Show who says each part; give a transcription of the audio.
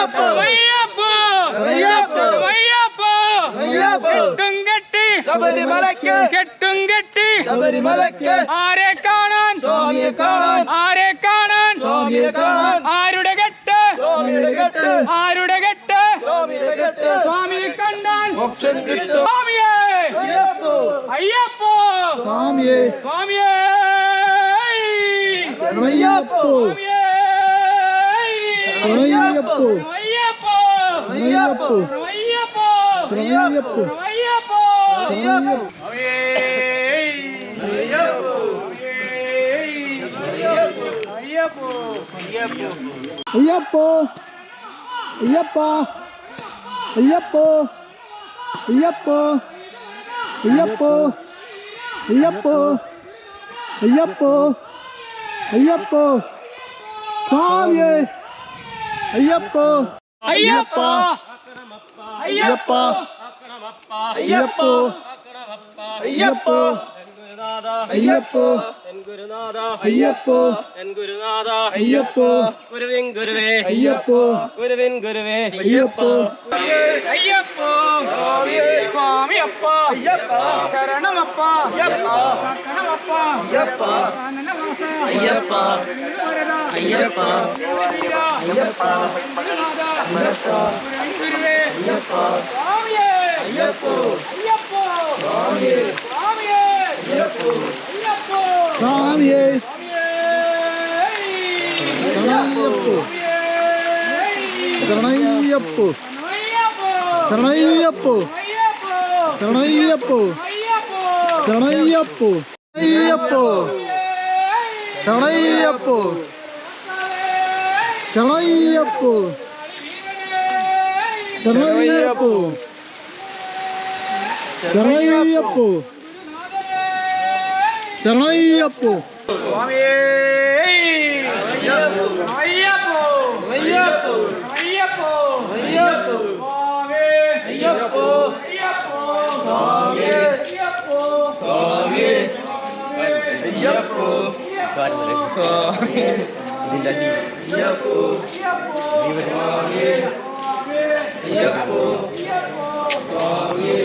Speaker 1: അയ്യപ്പോ അയ്യപ്പോ അയ്യപ്പോ അയ്യപ്പോ കെട്ടുംകെട്ടി ശബരിമലയ്ക്ക് കെട്ടുംകെട്ടി ശബരിമലയ്ക്ക് ആരെ കാണാൻ സ്വാമിയെ കാണാൻ ആരെ കാണാൻ സ്വാമിയെ കാണാൻ ആരുടെ കെട്ട് സ്വാമിയുടെ കെട്ട് ആരുടെ കെട്ട് സ്വാമിയുടെ കെട്ട് സ്വാമിയെ കണ്ടാൽ മോക്ഷം കിട്ടും സ്വാമിയേ അയ്യപ്പോ അയ്യപ്പോ സ്വാമിയേ സ്വാമിയേ അയ്യപ്പോ അയ്യപ്പോ അയ്യപ്പോ അയ്യപ്പോ അയ്യപ്പോ അയ്യപ്പോ അയ്യപ്പോ
Speaker 2: അയ്യപ്പോ അയ്യപ്പ അയ്യപ്പോ അയ്യപ്പോ അയ്യപ്പോ അയ്യപ്പോ അയ്യപ്പോ അയ്യപ്പോ സ്വാമിയേ അയ്യപ്പോ
Speaker 1: അയ്യപ്പ അയ്യപ്പ
Speaker 2: അയ്യപ്പോ അയ്യപ്പോ അയ്യപ്പോ അയ്യപ്പോ അയ്യപ്പോ
Speaker 3: ഗുരുവിൻ ഗുരുവേ
Speaker 2: അയ്യപ്പോ
Speaker 3: ഗുരുവിൻ ഗുരുവേ
Speaker 2: അയ്യപ്പോ
Speaker 1: അയ്യപ്പോ സ്വാമിയപ്പ ശരണമപ്പ ശരണമപ്പ
Speaker 3: അയ്യപ്പ അയ്യപ്പ അയ്യപ്പ അയ്യപ്പ
Speaker 1: ഗുരുവേ
Speaker 3: അയ്യപ്പ
Speaker 1: സ്വാമിയേ
Speaker 3: അയ്യപ്പോ
Speaker 1: അയ്യപ്പോ സ്വാമിയേ സ്വാമിയേ
Speaker 3: അയ്യപ്പോ
Speaker 1: അയ്യപ്പോ
Speaker 2: സ്വാമിയേ
Speaker 1: അയ്യപ്പോ
Speaker 2: ശരണയ്യപ്പോ ശരണയ്യപ്പോ ശരണയ്യപ്പോ ശരണയ്യപ്പോ ശരണയ്യപ്പോ ശരണയ്യപ്പോ ശരണയ്യപ്പോ ശരണയ്യപ്പോ ശരണയ്യപ്പോ
Speaker 1: സ്വാമിയേ അയ്യപ്പോ
Speaker 3: അയ്യപ്പോ
Speaker 1: അയ്യപ്പോ
Speaker 3: അയ്യപ്പോ
Speaker 1: സ്വാമി
Speaker 3: അയ്യപ്പോ
Speaker 1: അയ്യപ്പോ
Speaker 3: സ്വാമി
Speaker 1: അയ്യപ്പോ
Speaker 3: സ്വാമി അയ്യപ്പോ അയ്യപ്പോ
Speaker 1: അയ്യപ്പോ
Speaker 3: അയ്യപ്പോ